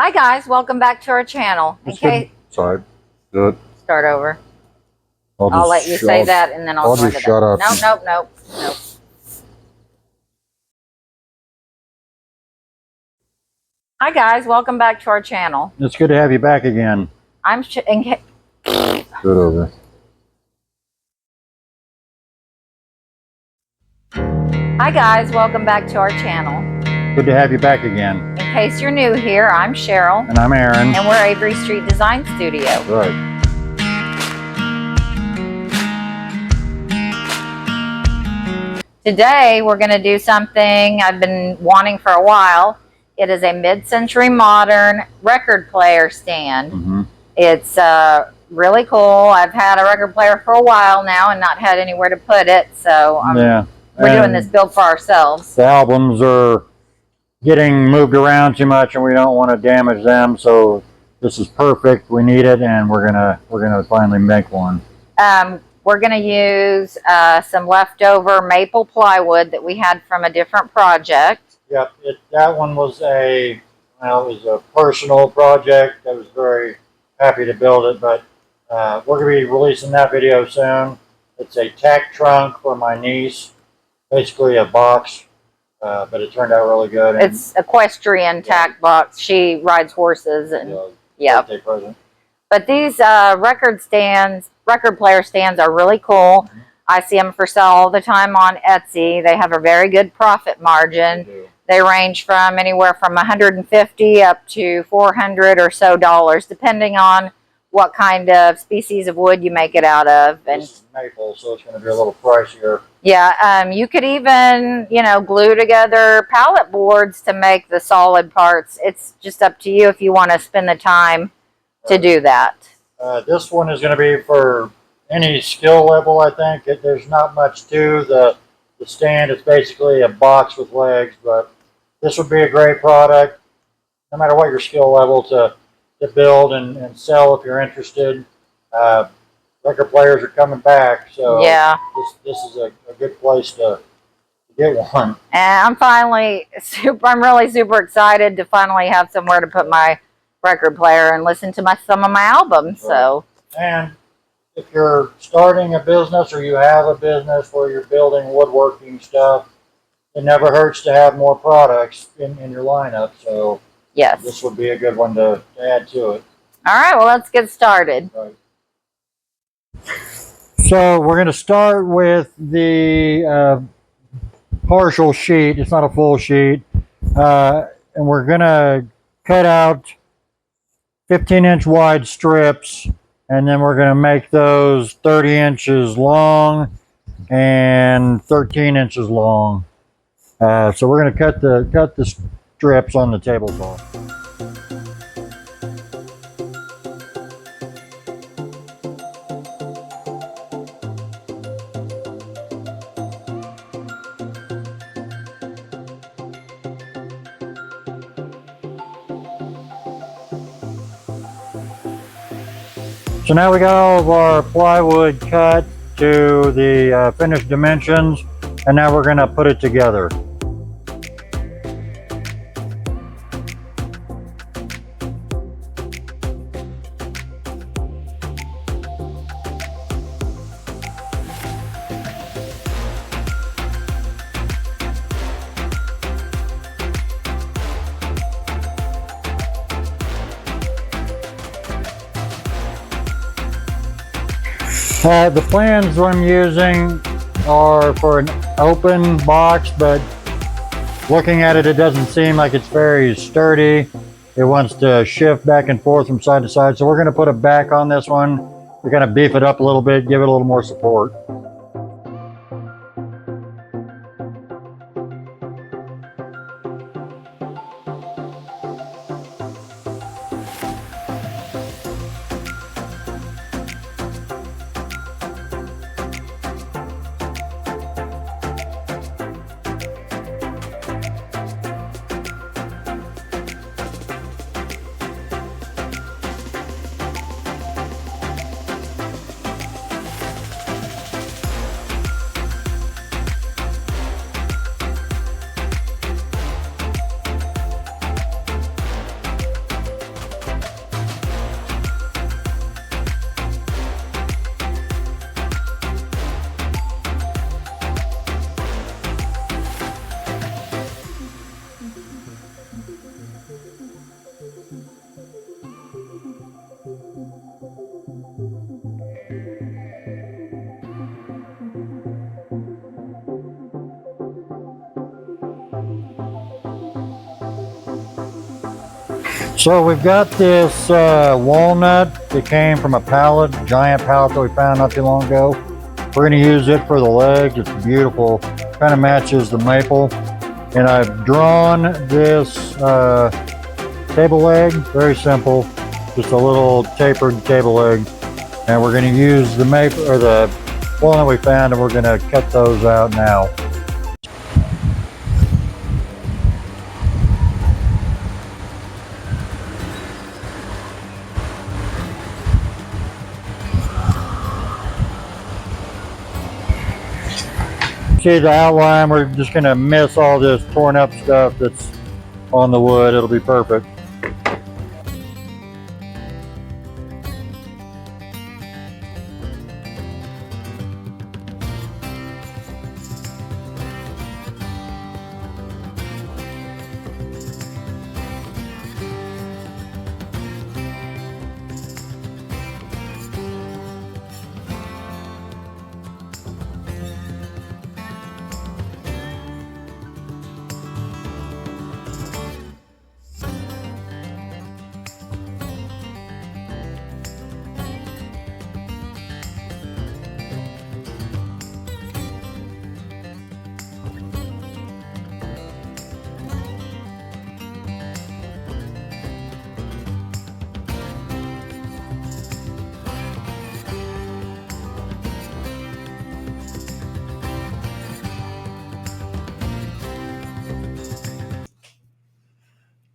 Hi guys, welcome back to our channel. Sorry, do it. Start over. I'll I'll let you say that and then I'll just shut up. Nope. Hi guys, welcome back to our channel. It's good to have you back again. Good over. Hi guys, welcome back to our channel. Good to have you back again. In case you're new here, I'm Cheryl. And I'm Aaron. And we're Avery Street Design Studio. Right. Today we're going to do something I've been wanting for a while. It is a mid-century modern record player stand. It's really cool. I've had a record player for a while now and not had anywhere to put it, so we're doing this build for ourselves. The albums are getting moved around too much and we don't want to damage them, so this is perfect. We need it, and we're gonna finally make one. We're going to use some leftover maple plywood that we had from a different project. Yep, that one was it was a personal project. I was very happy to build it, but we're going to be releasing that video soon. It's a tack trunk for my niece, basically a box, but it turned out really good. It's equestrian tack box. She rides horses, and But these record player stands are really cool. I see them for sale all the time on Etsy. They have a very good profit margin. They range from anywhere from $150 up to $400 or so, depending on what kind of species of wood you make it out of. And this is maple, so it's going to be a little pricier. Yeah, you could even, glue together pallet boards to make the solid parts. It's just up to you if you want to spend the time to do that. This one is going to be for any skill level, I think. There's not much to the stand. It's basically a box with legs, but this would be a great product, no matter what your skill level, to build and sell if you're interested. Record players are coming back, so yeah, this is a good place to get one. And I'm really super excited to finally have somewhere to put my record player and listen to some of my albums. So, and if you're starting a business or you have a business where you're building woodworking stuff, it never hurts to have more products in your lineup. So yes, this would be a good one to add to it. All right, well, let's get started. Right. So we're going to start with the partial sheet. It's not a full sheet. And we're going to cut out 15-inch wide strips, and then we're going to make those 30 inches long and 13 inches long. So we're going to cut the strips on the tabletop. So now we got all of our plywood cut to the finished dimensions, and now we're going to put it together. The plans I'm using are for an open box, but looking at it, it doesn't seem like it's very sturdy. It wants to shift back and forth from side to side. So we're going to put a back on this one. We're going to beef it up a little bit, give it a little more support. So we've got this walnut that came from a pallet, giant pallet that we found not too long ago. We're going to use it for the legs. It's beautiful, kind of matches the maple. And I've drawn this table leg, very simple, just a little tapered table leg. And we're going to use the maple or the walnut we found, and we're going to cut those out now. See the outline, we're just going to miss all this torn up stuff that's on the wood. It'll be perfect.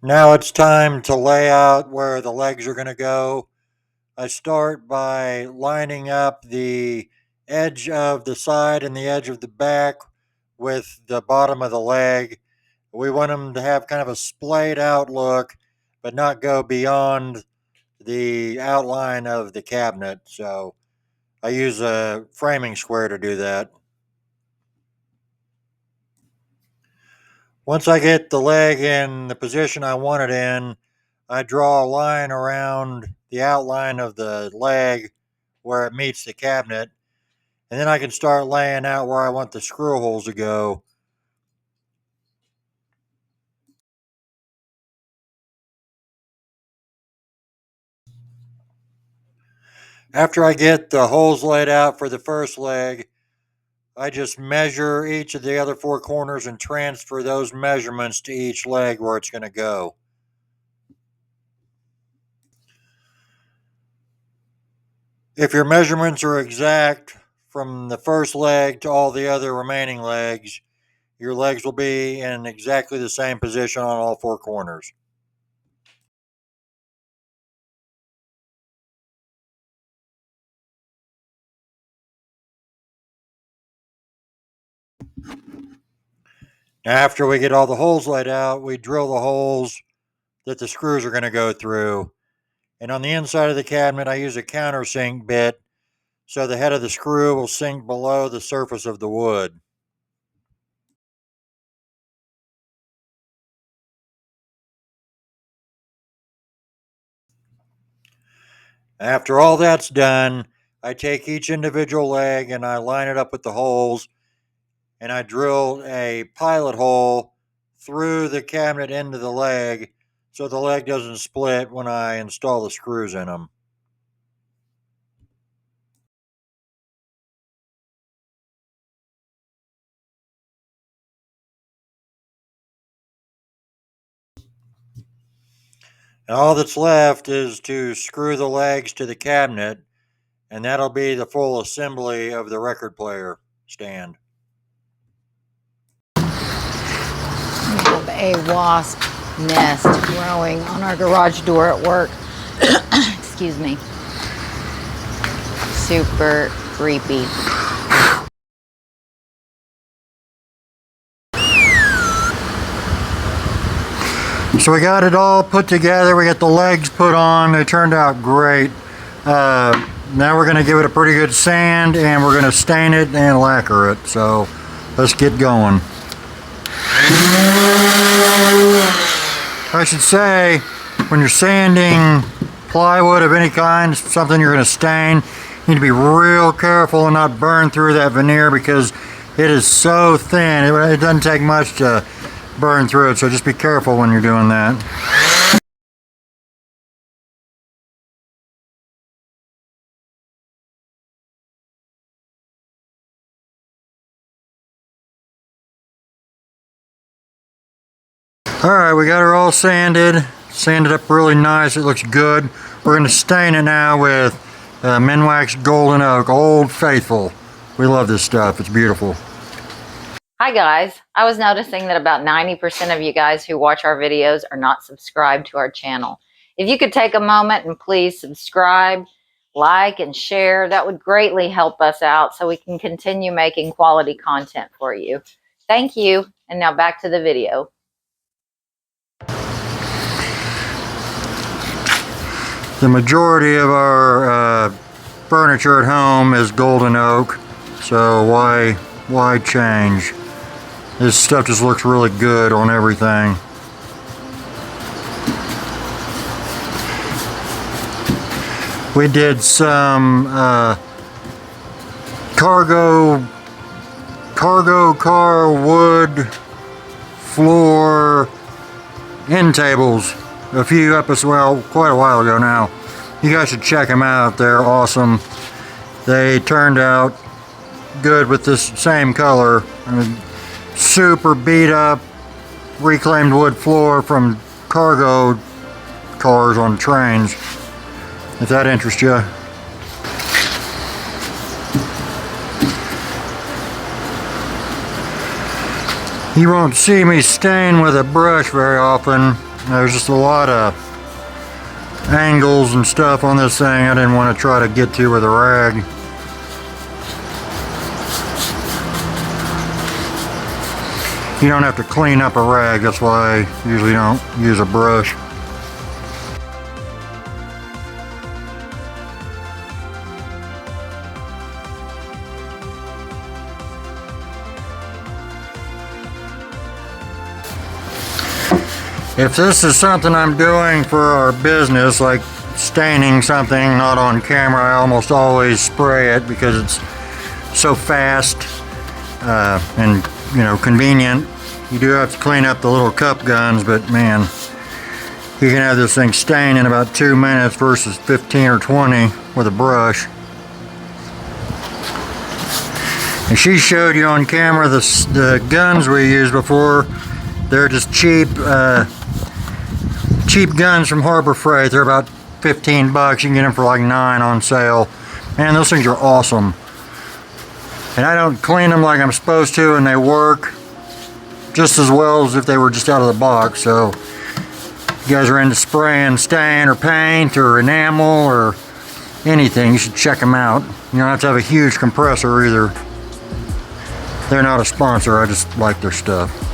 Now it's time to lay out where the legs are going to go. I start by lining up the edge of the side and the edge of the back with the bottom of the leg. We want them to have kind of a splayed out look, but not go beyond the outline of the cabinet. So I use a framing square to do that. Once I get the leg in the position I want it in, I draw a line around the outline of the leg where it meets the cabinet, and then I can start laying out where I want the screw holes to go. After I get the holes laid out for the first leg, I just measure each of the other four corners and transfer those measurements to each leg where it's going to go. If your measurements are exact from the first leg to all the other remaining legs, your legs will be in exactly the same position on all four corners. After we get all the holes laid out, we drill the holes that the screws are going to go through. And on the inside of the cabinet, I use a countersink bit so the head of the screw will sink below the surface of the wood. After all that's done, I take each individual leg and I line it up with the holes, and I drill a pilot hole through the cabinet into the leg so the leg doesn't split when I install the screws in them. And all that's left is to screw the legs to the cabinet, and that'll be the full assembly of the record player stand. We have a wasp nest growing on our garage door at work. Excuse me. Super creepy. So we got it all put together. We got the legs put on. They turned out great. Now we're going to give it a pretty good sand, and we're going to stain it and lacquer it. So let's get going. I should say, when you're sanding plywood of any kind, something you're going to stain, you need to be real careful and not burn through that veneer because it is so thin. It doesn't take much to burn through it, so just be careful when you're doing that. Alright, we got her all sanded up really nice. It looks good. We're going to stain it now with Minwax Golden Oak, Old Faithful. We love this stuff. It's beautiful. Hi guys, I was noticing that about 90% of you guys who watch our videos are not subscribed to our channel. If you could take a moment and please subscribe, like, and share, that would greatly help us out so we can continue making quality content for you. Thank you, and now back to the video. The majority of our furniture at home is golden oak, so why change? This stuff just looks really good on everything. We did some cargo car wood floor end tables a few episodes, well, quite a while ago now. You guys should check them out. They're awesome. They turned out good with this same color. I mean, super beat up reclaimed wood floor from cargo cars on trains, if that interests you. You won't see me stain with a brush very often. There's just a lot of angles and stuff on this thing I didn't want to try to get to with a rag. You don't have to clean up a rag, that's why I usually don't use a brush. If this is something I'm doing for our business, like staining something not on camera, I almost always spray it because it's so fast and convenient. You do have to clean up the little cup guns, but man, you can have this thing stained in about 2 minutes versus 15 or 20 with a brush. And she showed you on camera the guns we used before. They're just cheap guns from Harbor Freight. They're about 15 bucks. You can get them for like 9 on sale. Man, those things are awesome. And I don't clean them like I'm supposed to, and they work just as well as if they were just out of the box. So if you guys are into spraying stain or paint or enamel or anything, you should check them out. You don't have to have a huge compressor either. They're not a sponsor, I just like their stuff.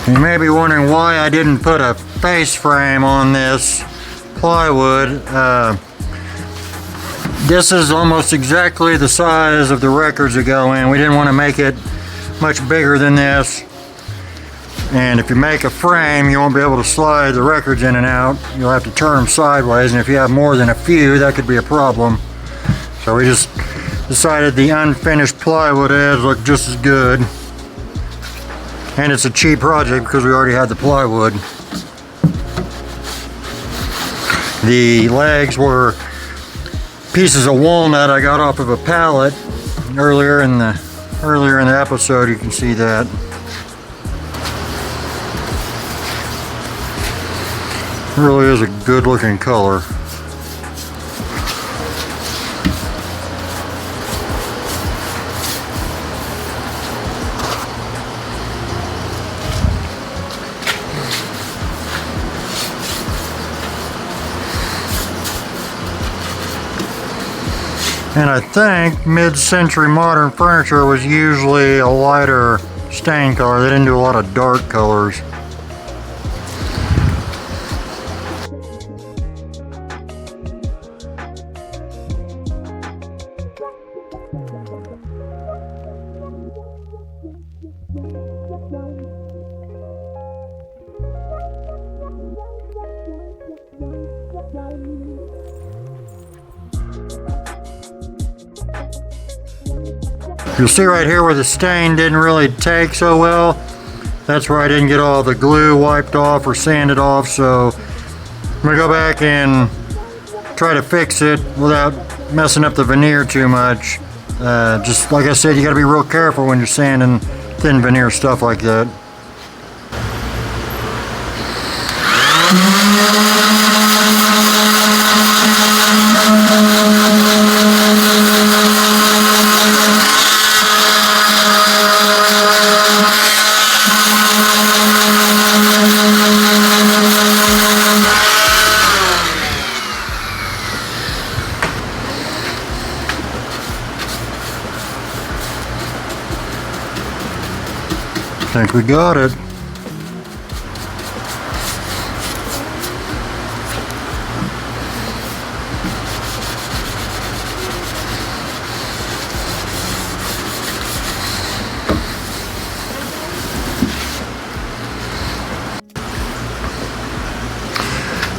You may be wondering why I didn't put a face frame on this plywood. This is almost exactly the size of the records that go in. We didn't want to make it much bigger than this. And if you make a frame, you won't be able to slide the records in and out. You'll have to turn them sideways, and if you have more than a few, that could be a problem. So we just decided the unfinished plywood edge looked just as good. And it's a cheap project because we already had the plywood. The legs were pieces of walnut I got off of a pallet earlier in the episode. You can see that. It really is a good looking color. And I think mid-century modern furniture was usually a lighter stain color. They didn't do a lot of dark colors. You'll see right here where the stain didn't really take so well. That's where I didn't get all the glue wiped off or sanded off, so I'm gonna go back and try to fix it without messing up the veneer too much. Just like I said, you gotta be real careful when you're sanding thin veneer stuff like that. I think we got it.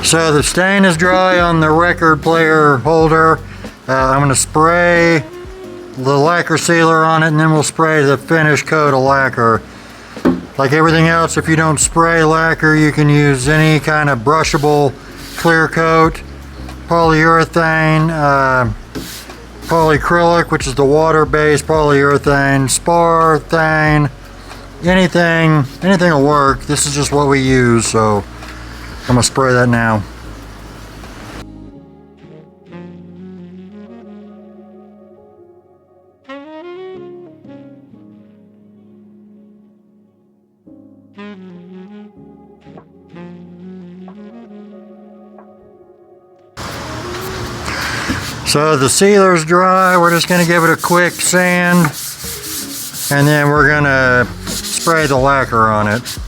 So the stain is dry on the record player holder. I'm going to spray the lacquer sealer on it, and then we'll spray the finish coat of lacquer. Like everything else, if you don't spray lacquer, you can use any kind of brushable clear coat, polyurethane, polyacrylic, which is the water-based polyurethane, sparthane, anything will work. This is just what we use, so I'm gonna spray that now. So the sealer's dry, we're just gonna give it a quick sand, and then we're gonna spray the lacquer on it.